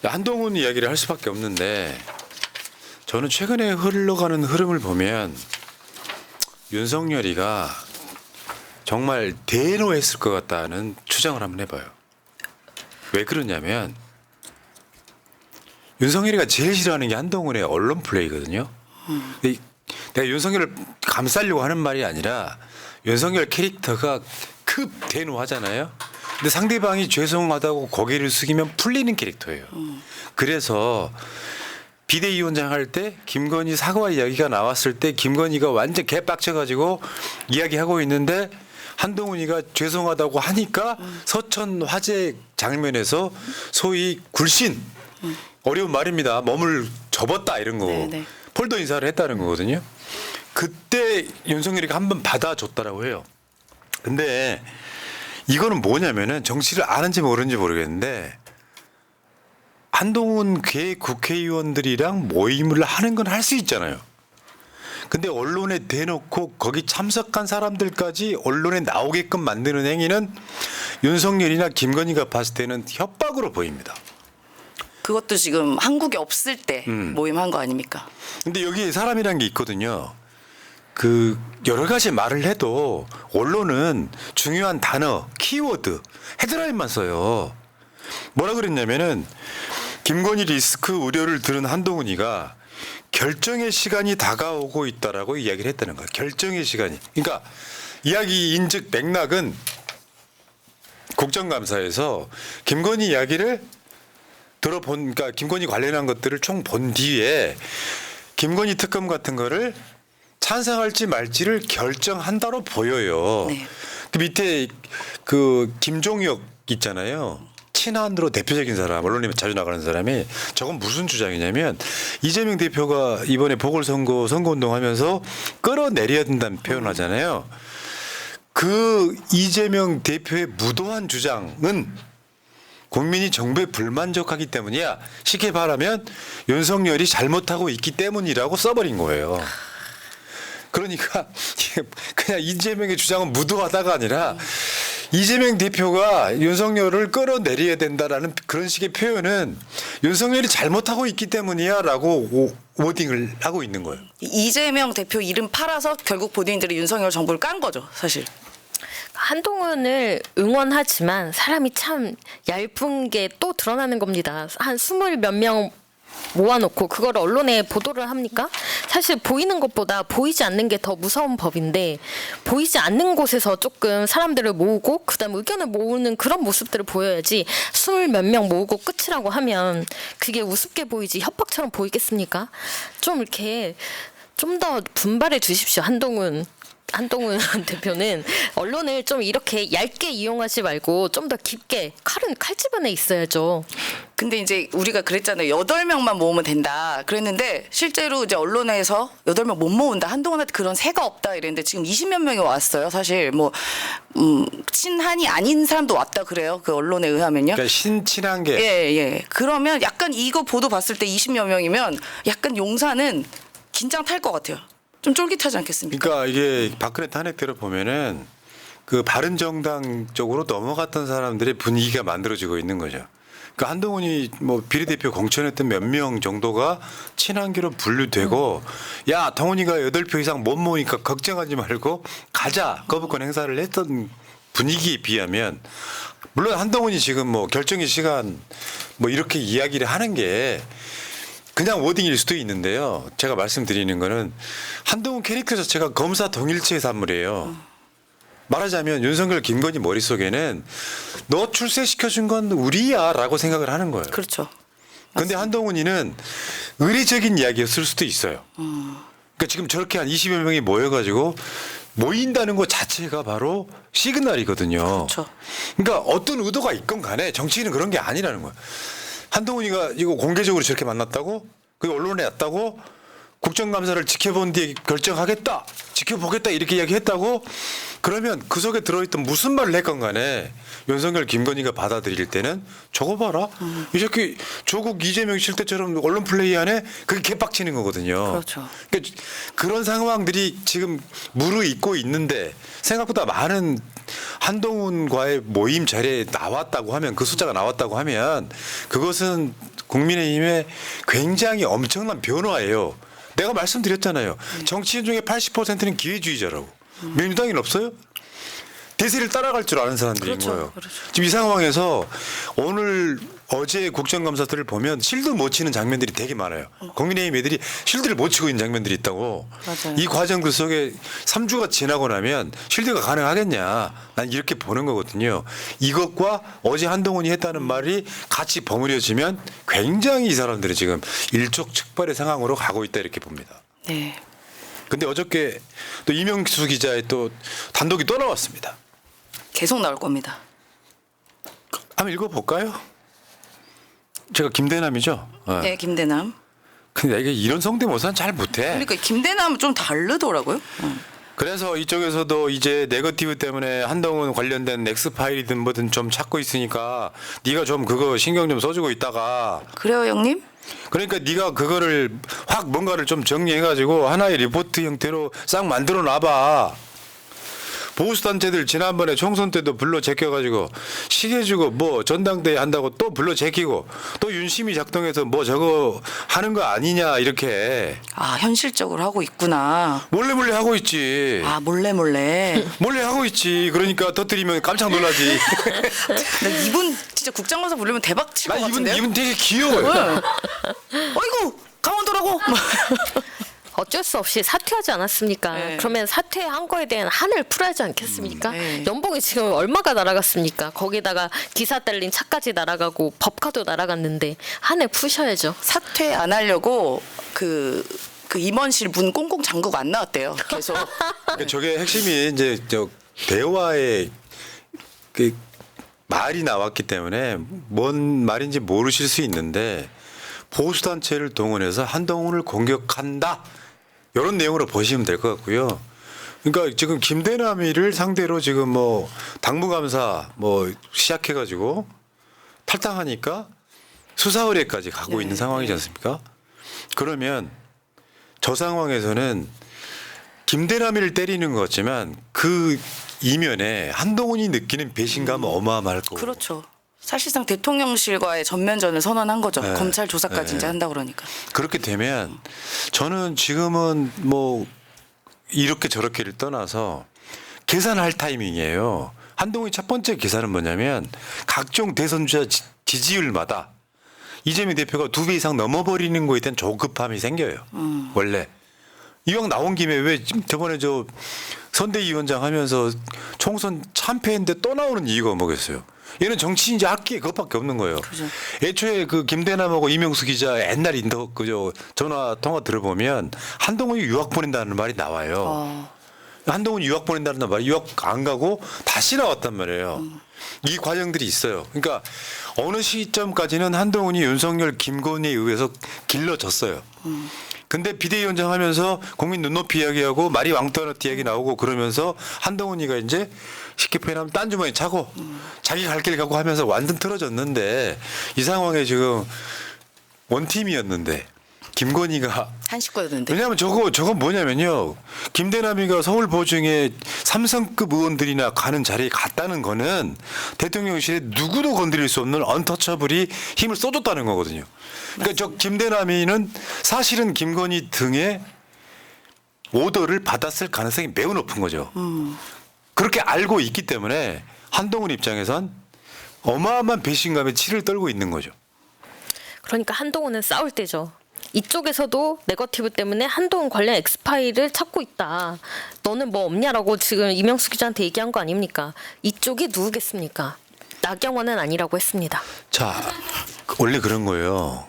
한동훈 이야기를 할 수밖에 없는데 저는 최근에 흘러가는 흐름을 보면 윤석열이가 정말 대노했을 것 같다는 추정을 한번 해봐요. 왜 그러냐면 윤석열이가 제일 싫어하는 게 한동훈의 언론 플레이거든요. 내가 윤석열을 감싸려고 하는 말이 아니라 윤석열 캐릭터가 급 대노하잖아요. 근데 상대방이 죄송하다고 고개를 숙이면 풀리는 캐릭터예요. 그래서 비대위원장 할 때 김건희 사과 이야기가 나왔을 때 김건희가 완전 개빡쳐가지고 이야기하고 있는데 한동훈이가 죄송하다고 하니까 서천 화재 장면에서 소위 굴신 어려운 말입니다. 몸을 접었다 이런 거. 네네. 폴더 인사를 했다는 거거든요. 그때 윤석열이가 한번 받아줬다라고 해요. 근데 이거는 뭐냐면은 정치를 아는지 모르는지 모르겠는데 한동훈 국회의원들이랑 모임을 하는 건 할 수 있잖아요. 근데 언론에 대놓고 거기 참석한 사람들까지 언론에 나오게끔 만드는 행위는 윤석열이나 김건희가 봤을 때는 협박으로 보입니다. 그것도 지금 한국에 없을 때 모임한 거 아닙니까? 근데 여기 사람이란 게 있거든요. 그 여러 가지 말을 해도 언론은 중요한 단어, 키워드, 헤드라인만 써요. 뭐라 그랬냐면은 김건희 리스크 우려를 들은 한동훈이가 결정의 시간이 다가오고 있다라고 이야기를 했다는 거야. 결정의 시간이. 그러니까 이야기인즉 맥락은 국정감사에서 김건희 이야기를 그러니까 김건희 관련한 것들을 총 본 뒤에 김건희 특검 같은 거를 찬성할지 말지를 결정한다로 보여요. 네. 그 밑에 그 김종혁 있잖아요. 친한으로 대표적인 사람, 언론에 자주 나가는 사람이 저건 무슨 주장이냐면 이재명 대표가 이번에 보궐선거 선거운동하면서 끌어내려야 된다는 표현을 하잖아요. 그 이재명 대표의 무도한 주장은 국민이 정부에 불만족하기 때문이야. 쉽게 말하면 윤석열이 잘못하고 있기 때문이라고 써버린 거예요. 그러니까 그냥 이재명의 주장은 무도하다가 아니라 이재명 대표가 윤석열을 끌어내려야 된다라는 그런 식의 표현은 윤석열이 잘못하고 있기 때문이야라고 워딩을 하고 있는 거예요. 이재명 대표 이름 팔아서 결국 본인들이 윤석열 정부를 깐 거죠, 사실. 한동훈을 응원하지만 사람이 참 얇은 게 또 드러나는 겁니다. 한 20 몇 명 모아놓고 그걸 언론에 보도를 합니까? 사실 보이는 것보다 보이지 않는 게 더 무서운 법인데 보이지 않는 곳에서 조금 사람들을 모으고 그다음 의견을 모으는 그런 모습들을 보여야지 20 몇 명 모으고 끝이라고 하면 그게 우습게 보이지 협박처럼 보이겠습니까? 좀 이렇게 좀 더 분발해 주십시오. 한동훈 대표는 언론을 좀 이렇게 얇게 이용하지 말고 좀 더 깊게 칼은 칼집안에 있어야죠. 근데 이제 우리가 그랬잖아요. 8명만 모으면 된다. 그랬는데 실제로 이제 언론에서 8명 못 모은다. 한동훈한테 그런 새가 없다 이랬는데 지금 20몇 명이 왔어요. 사실 뭐 친한이 아닌 사람도 왔다 그래요. 그 언론에 의하면요. 그러니까 친한 게. 예. 그러면 약간 이거 보도 봤을 때 20몇 명이면 약간 용산은 긴장 탈 것 같아요. 좀 쫄깃하지 않겠습니까? 그러니까 이게 박근혜 탄핵대로 보면은 그 바른정당 쪽으로 넘어갔던 사람들의 분위기가 만들어지고 있는 거죠. 그러니까 한동훈이 뭐 비례대표 공천했던 몇 명 정도가 친한계로 분류되고 야 동훈이가 8표 이상 못 모으니까 걱정하지 말고 가자 거부권 행사를 했던 분위기에 비하면 물론 한동훈이 지금 뭐 결정의 시간 뭐 이렇게 이야기를 하는 게 그냥 워딩일 수도 있는데요. 제가 말씀드리는 거는 한동훈 캐릭터 자체가 검사 동일체의 산물이에요. 말하자면 윤석열 김건희 머릿속에는 너 출세시켜준 건 우리야 라고 생각을 하는 거예요. 그렇죠. 그런데 한동훈이는 의례적인 이야기였을 수도 있어요. 그러니까 지금 저렇게 한 20여 명이 모여가지고 모인다는 것 자체가 바로 시그널이거든요. 그렇죠. 그러니까 어떤 의도가 있건 간에 정치인은 그런 게 아니라는 거예요. 한동훈이가 이거 공개적으로 저렇게 만났다고? 그게 언론에 났다고? 국정감사를 지켜본 뒤에 결정하겠다, 지켜보겠다 이렇게 이야기했다고 그러면 그 속에 들어있던 무슨 말을 했건 간에 윤석열 김건희가 받아들일 때는 저거 봐라. 이 새끼 조국 이재명 실 때처럼 언론 플레이하네. 그게 개빡치는 거거든요. 그렇죠. 그러니까 그런 상황들이 지금 무르익고 있는데 생각보다 많은 한동훈과의 모임 자리에 나왔다고 하면 그 숫자가 나왔다고 하면 그것은 국민의힘의 굉장히 엄청난 변화예요. 내가 말씀드렸잖아요. 정치인 중에 80%는 기회주의자라고. 민주당인 없어요? 대세를 따라갈 줄 아는 사람들인 그렇죠. 거예요. 그렇죠. 지금 이 상황에서 어제 국정감사들을 보면 실드 못 치는 장면들이 되게 많아요. 국민의힘 애들이 실드를 못 치고 있는 장면들이 있다고. 맞아요. 이 과정들 속에 3주가 지나고 나면 실드가 가능하겠냐. 난 이렇게 보는 거거든요. 이것과 어제 한동훈이 했다는 말이 같이 버무려지면 굉장히 이 사람들은 지금 일촉즉발의 상황으로 가고 있다 이렇게 봅니다. 네. 근데 어저께 또 이명수 기자의 또 단독이 또 나왔습니다. 계속 나올 겁니다. 한번 읽어볼까요? 제가 김대남이죠. 네, 김대남. 근데 이게 이런 성대모사는 잘 못해. 그러니까 김대남은 좀 다르더라고요. 그래서 이쪽에서도 이제 네거티브 때문에 한동훈 관련된 엑스파일이든 뭐든 좀 찾고 있으니까 네가 좀 그거 신경 좀 써주고 있다가 그래요, 형님? 그러니까 네가 그거를 확 뭔가를 좀 정리해가지고 하나의 리포트 형태로 싹 만들어 놔봐. 보수단체들 지난번에 총선 때도 불러 제껴가지고 시계 주고 뭐 전당대회 한다고 또 불러 제끼고 또 윤심이 작동해서 뭐 저거 하는 거 아니냐 이렇게 아, 현실적으로 하고 있구나. 몰래 하고 있지. 아, 몰래. 몰래 하고 있지. 그러니까 터뜨리면 깜짝 놀라지. 나 이분 진짜 국장가서 부르면 대박 칠 것 나 같은데요? 이분 되게 귀여워요. 네. 어이구, 강원도라고. 어쩔 수 없이 사퇴하지 않았습니까? 네. 그러면 사퇴한 거에 대한 한을 풀어야지 않겠습니까? 네. 연봉이 지금 얼마가 날아갔습니까? 거기다가 기사 딸린 차까지 날아가고 법카도 날아갔는데 한을 푸셔야죠. 사퇴 안 하려고 그 임원실 문 꽁꽁 잠그고 안 나왔대요. 계속. 그러니까 저게 핵심이 이제 저 대화의 그 말이 나왔기 때문에 뭔 말인지 모르실 수 있는데 보수단체를 동원해서 한동훈을 공격한다. 이런 내용으로 보시면 될 것 같고요. 그러니까 지금 김대남이를 상대로 지금 뭐 당무감사 뭐 시작해가지고 탈당하니까 수사 의뢰까지 가고 네, 있는 상황이지 않습니까? 그러면 저 상황에서는 김대남이를 때리는 것 같지만 그 이면에 한동훈이 느끼는 배신감은 어마어마할 거고. 그렇죠. 사실상 대통령실과의 전면전을 선언한 거죠. 네. 검찰 조사까지 네. 이제 한다 그러니까. 그렇게 되면 저는 지금은 뭐 이렇게 저렇게를 떠나서 계산할 타이밍이에요. 한동훈의 첫 번째 계산은 뭐냐면 각종 대선 주자 지지율마다 이재명 대표가 2배 이상 넘어버리는 거에 대한 조급함이 생겨요. 원래. 이왕 나온 김에 왜 저번에 저 선대위원장 하면서 총선 참패했는데 또 나오는 이유가 뭐겠어요. 얘는 정치인지 악기에 그것밖에 없는 거예요. 그죠. 애초에 그 김대남하고 이명수 기자 옛날 그저 전화 통화 들어보면 한동훈이 유학 보낸다는 말이 나와요. 한동훈이 유학 보낸다는 말이 유학 안 가고 다시 나왔단 말이에요. 이 과정들이 있어요. 그러니까 어느 시점까지는 한동훈이 윤석열 김건희에 의해서 길러졌어요. 근데 비대위원장 하면서 국민 눈높이 이야기하고 말이 왕따너티 이야기 나오고 그러면서 한동훈이가 이제 쉽게 표현하면 딴 주머니 차고 자기 갈 길 가고 하면서 완전 틀어졌는데 이 상황에 지금 원팀이었는데 김건희가 한 식구였는데. 왜냐하면 저건 뭐냐면요. 김대남이가 서울 보증에 3성급 의원들이나 가는 자리에 갔다는 거는 대통령실에 누구도 건드릴 수 없는 언터처블이 힘을 써줬다는 거거든요. 그러니까 저 김대남이는 사실은 김건희 등의 오더를 받았을 가능성이 매우 높은 거죠. 그렇게 알고 있기 때문에 한동훈 입장에선 어마어마한 배신감에 치를 떨고 있는 거죠. 그러니까 한동훈은 싸울 때죠. 이쪽에서도 네거티브 때문에 한동훈 관련 엑스파일을 찾고 있다. 너는 뭐 없냐라고 지금 이명수 기자한테 얘기한 거 아닙니까? 이쪽이 누구겠습니까? 나경원은 아니라고 했습니다. 자, 원래 그런 거예요.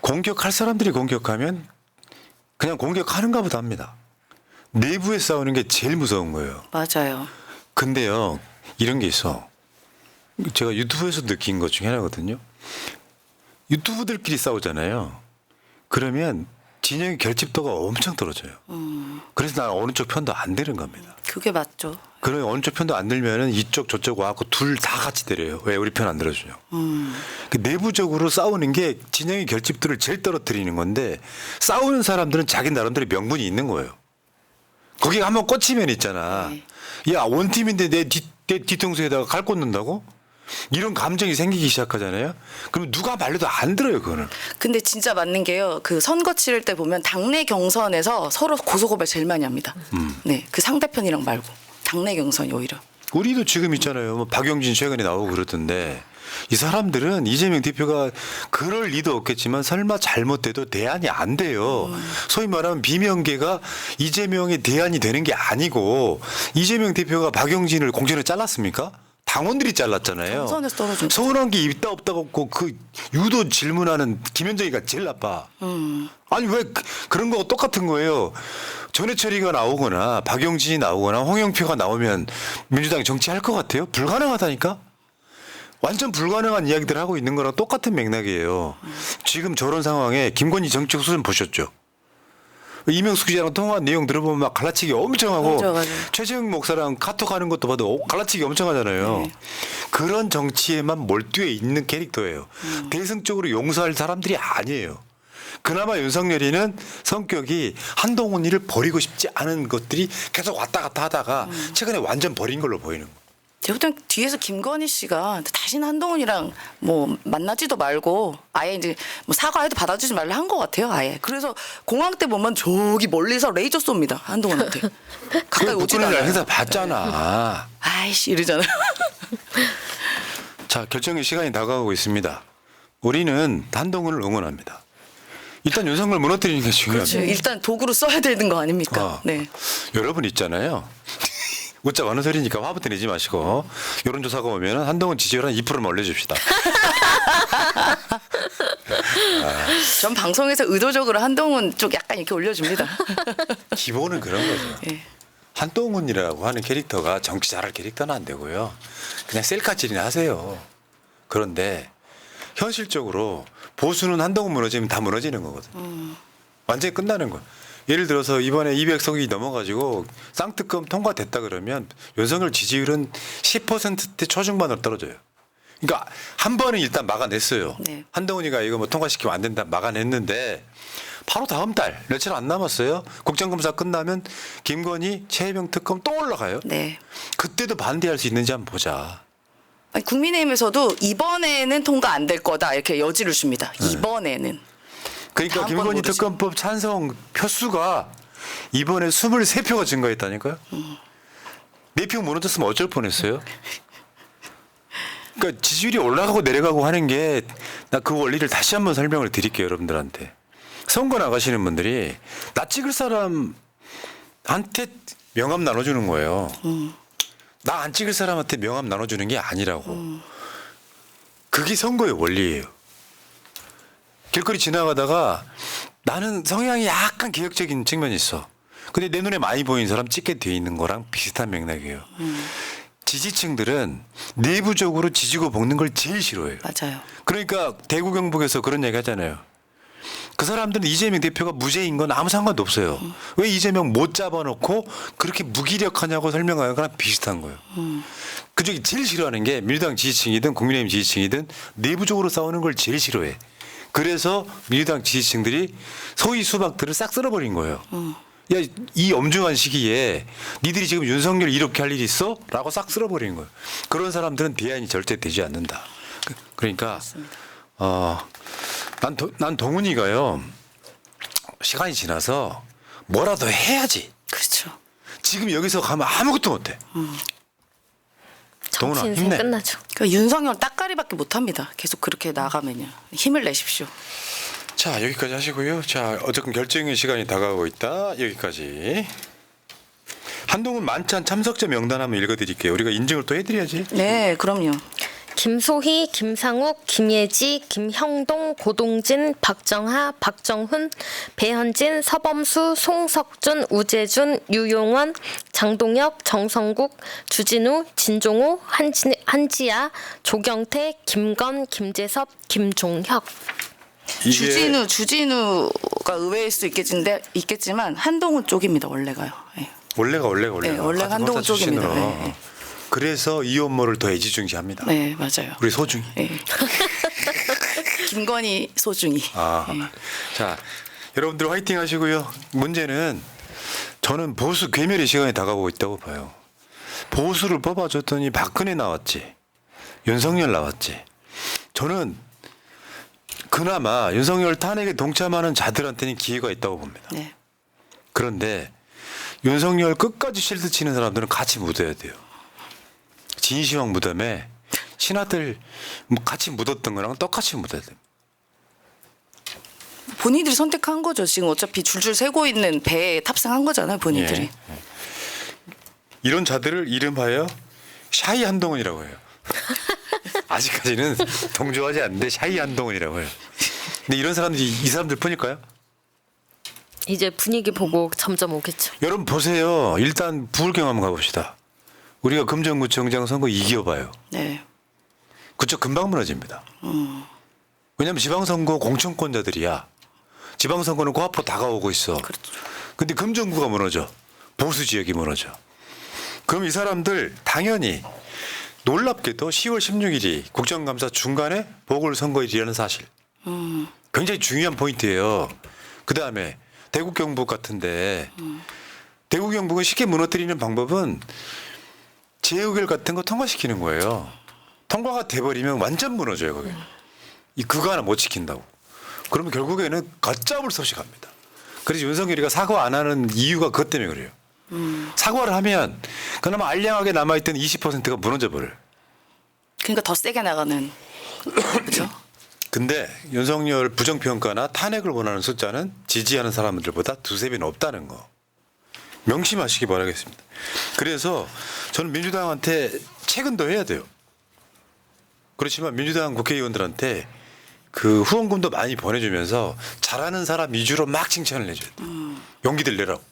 공격할 사람들이 공격하면 그냥 공격하는가 보다 합니다. 내부에 싸우는 게 제일 무서운 거예요. 맞아요. 근데요, 이런 게 있어. 제가 유튜브에서 느낀 것 중에 하나거든요. 유튜브들끼리 싸우잖아요. 그러면 진영의 결집도가 엄청 떨어져요. 그래서 나는 어느 쪽 편도 안 되는 겁니다. 그게 맞죠. 그러면 어느 쪽 편도 안 들면은 이쪽 저쪽 와갖고 둘 다 같이 때려요. 왜 우리 편 안 들어주냐. 그 내부적으로 싸우는 게 진영의 결집도를 제일 떨어뜨리는 건데 싸우는 사람들은 자기 나름대로 명분이 있는 거예요. 거기 한번 꽂히면 있잖아. 야, 원팀인데 내 뒤통수에다가 칼 꽂는다고? 이런 감정이 생기기 시작하잖아요. 그럼 누가 말려도 안 들어요, 그거는. 근데 진짜 맞는 게요. 그 선거 치를 때 보면 당내 경선에서 서로 고소고발 제일 많이 합니다. 네, 그 상대편이랑 말고 당내 경선이 오히려. 우리도 지금 있잖아요. 뭐 박영진 최근에 나오고 그러던데 이 사람들은 이재명 대표가 그럴 리도 없겠지만 설마 잘못돼도 대안이 안 돼요. 소위 말하면 비명계가 이재명의 대안이 되는 게 아니고 이재명 대표가 박영진을 공천에 잘랐습니까? 당원들이 잘랐잖아요. 경선에서 떨어진 거죠. 서운한 게 있다 없다 없고 그 유도 질문하는 김현정이가 제일 나빠. 아니 왜 그런 거가 똑같은 거예요. 전해철이가 나오거나 박영진이 나오거나 홍영표가 나오면 민주당이 정치할 것 같아요? 불가능하다니까. 완전 불가능한 이야기들 하고 있는 거랑 똑같은 맥락이에요. 지금 저런 상황에 김건희 정책 수준 보셨죠? 이명숙 씨랑 통화한 내용 들어보면 막 갈라치기 엄청 하고 맞아요. 최재형 목사랑 카톡하는 것도 봐도 갈라치기 엄청 하잖아요. 네. 그런 정치에만 몰두해 있는 캐릭터예요. 대승적으로 용서할 사람들이 아니에요. 그나마 윤석열이는 성격이 한동훈 일을 버리고 싶지 않은 것들이 계속 왔다 갔다 하다가 최근에 완전 버린 걸로 보이는 거예요. 제가 볼 땐 뒤에서 김건희 씨가 다시는 한동훈이랑 뭐 만나지도 말고 아예 이제 뭐 사과해도 받아주지 말라 한 것 같아요. 아예. 그래서 공항 때 보면 저기 멀리서 레이저 쏩니다. 한동훈한테. 가까이 오지도 북한의 않아요. 행사 봤잖아. 아이씨 이러잖아요. 자, 결정의 시간이 다가오고 있습니다. 우리는 한동훈을 응원합니다. 일단 윤석열 무너뜨리는 게 그렇죠. 중요합니다. 일단 도구로 써야 되는 거 아닙니까? 네. 여러분 있잖아요. 웃자 많은 소리니까 화부터 내지 마시고 여론조사가 오면 한동훈 지지율 한 2%만 올려줍시다. 전 방송에서 의도적으로 한동훈 쪽 약간 이렇게 올려줍니다. 기본은 그런 거죠. 예. 한동훈이라고 하는 캐릭터가 정치 잘할 캐릭터는 안 되고요. 그냥 셀카질이나 하세요. 그런데 현실적으로 보수는 한동훈 무너지면 다 무너지는 거거든요. 완전히 끝나는 거예요. 예를 들어서 이번에 200석이 넘어가지고 쌍특검 통과됐다 그러면 윤석열 지지율은 10%대 초중반으로 떨어져요. 그러니까 한 번은 일단 막아냈어요. 네. 한동훈이가 이거 뭐 통과시키면 안 된다 막아냈는데 바로 다음 달 며칠 안 남았어요. 국정감사 끝나면 김건희 최혜병 특검 또 올라가요. 네. 그때도 반대할 수 있는지 한번 보자. 아니, 국민의힘에서도 이번에는 통과 안 될 거다 이렇게 여지를 줍니다. 이번에는. 그러니까 다음 건 김건희 모르지. 특검법 찬성 표수가 이번에 23표가 증가했다니까요. 4표 무너졌으면 어쩔 뻔했어요. 그러니까 지지율이 올라가고 내려가고 하는 게 나 그 원리를 다시 한번 설명을 드릴게요, 여러분들한테. 선거 나가시는 분들이 나 찍을 사람한테 명함 나눠주는 거예요. 나 안 찍을 사람한테 명함 나눠주는 게 아니라고. 그게 선거의 원리예요. 길거리 지나가다가 나는 성향이 약간 개혁적인 측면이 있어. 근데 내 눈에 많이 보이는 사람 찍게 돼 있는 거랑 비슷한 맥락이에요. 지지층들은 내부적으로 지지고 볶는 걸 제일 싫어해요. 맞아요. 그러니까 대구 경북에서 그런 얘기 하잖아요. 그 사람들은 이재명 대표가 무죄인 건 아무 상관도 없어요. 왜 이재명 못 잡아놓고 그렇게 무기력하냐고 설명하는 거랑 비슷한 거예요. 그쪽이 제일 싫어하는 게 민주당 지지층이든 국민의힘 지지층이든 내부적으로 싸우는 걸 제일 싫어해. 그래서 민주당 지지층들이 소위 수박들을 싹 쓸어버린 거예요. 야, 이 엄중한 시기에 니들이 지금 윤석열 이렇게 할 일이 있어? 라고 싹 쓸어버린 거예요. 그런 사람들은 대안이 절대 되지 않는다. 그러니까 난 동훈이가요. 시간이 지나서 뭐라도 해야지. 그렇죠. 지금 여기서 가면 아무것도 못해. 동훈아 정치 인생 힘내. 끝나죠. 그러니까 윤석열 따까리밖에 못합니다. 계속 그렇게 나가면요. 힘을 내십시오. 자, 여기까지 하시고요. 자, 어쨌든 결정의 시간이 다가오고 있다. 여기까지. 한동훈 만찬 참석자 명단 한번 읽어드릴게요. 우리가 인증을 또 해드려야지. 네, 그럼요. 김소희, 김상욱, 김예지, 김형동, 고동진, 박정하, 박정훈, 배현진, 서범수, 송석준, 우재준, 유용원, 장동혁, 정성국, 주진우, 진종호, 한지아, 조경태, 김건, 김재섭, 김종혁. 이게 주진우가 의외일 수 있겠지만 한동훈 쪽입니다 원래가요. 예. 원래가 네, 원래가 한동훈 쪽입니다. 네. 그래서 이혼모를 더 애지중지합니다. 네 맞아요. 우리 소중히. 예. 김건희 소중히. 아, 예. 자, 여러분들 화이팅 하시고요. 문제는 저는 보수 괴멸의 시간이 다가오고 있다고 봐요. 보수를 뽑아줬더니 박근혜 나왔지, 윤석열 나왔지. 저는 그나마 윤석열 탄핵에 동참하는 자들한테는 기회가 있다고 봅니다. 네. 그런데 윤석열 끝까지 실드 치는 사람들은 같이 묻어야 돼요. 진시황 무덤에 신하들 같이 묻었던 거랑 똑같이 묻어야 돼요. 본인들이 선택한 거죠. 지금 어차피 줄줄 새고 있는 배에 탑승한 거잖아요. 본인들이. 예. 이런 자들을 이름하여 샤이 한동훈이라고 해요. 아직까지는 동조하지 않는데 샤이 한동훈이라고 해요. 근데 이런 사람들이 이 사람들 뿐일까요? 이제 분위기 보고 점점 오겠죠. 여러분 보세요. 일단 부울경 한번 가봅시다. 우리가 금정구청장 선거 이겨봐요. 네. 그쪽 금방 무너집니다. 왜냐하면 지방선거 공천권자들이야. 지방선거는 코앞으로 다가오고 있어. 그렇죠. 근데 금정구가 무너져. 보수 지역이 무너져. 그럼 이 사람들 당연히 놀랍게도 10월 16일이 국정감사 중간에 보궐선거일이라는 사실. 굉장히 중요한 포인트예요. 그다음에 대구 경북 같은데 대구 경북은 쉽게 무너뜨리는 방법은 재의결 같은 거 통과시키는 거예요. 통과가 돼버리면 완전 무너져요. 거기. 그거 하나 못 지킨다고. 그러면 결국에는 걷잡을 수 없이 갑니다. 그래서 윤석열이가 사과 안 하는 이유가 그것 때문에 그래요. 사과를 하면 그나마 알량하게 남아있던 20%가 무너져 버려요. 그러니까 더 세게 나가는. 그렇죠. 근데 윤석열 부정평가나 탄핵을 원하는 숫자는 지지하는 사람들보다 두세 배 높다는 거. 명심하시기 바라겠습니다. 그래서 저는 민주당한테 책은도 해야 돼요. 그렇지만 민주당 국회의원들한테 그 후원금도 많이 보내주면서 잘하는 사람 위주로 막 칭찬을 해줘야 돼요. 용기들 내라고.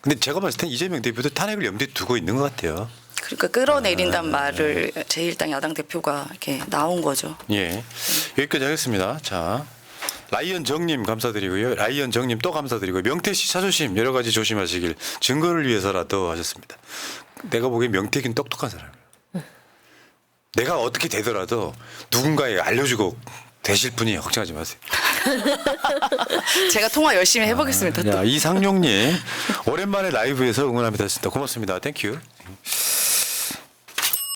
근데 제가 봤을 땐 이재명 대표도 탄핵을 염두에 두고 있는 것 같아요. 그러니까 끌어내린단 말을 제1당 야당 대표가 이렇게 나온 거죠. 예. 여기까지 하겠습니다. 자. 라이언 정님 감사드리고요. 라이언 정님 또 감사드리고요. 명태 씨 자존심 여러 가지 조심하시길 증거를 위해서라도 하셨습니다. 내가 보기엔 명태긴 똑똑한 사람이에요. 내가 어떻게 되더라도 누군가에 알려주고 되실 분이 걱정하지 마세요. 제가 통화 열심히 해보겠습니다. 또. 이상용님 오랜만에 라이브에서 응원합니다. 고맙습니다. 땡큐.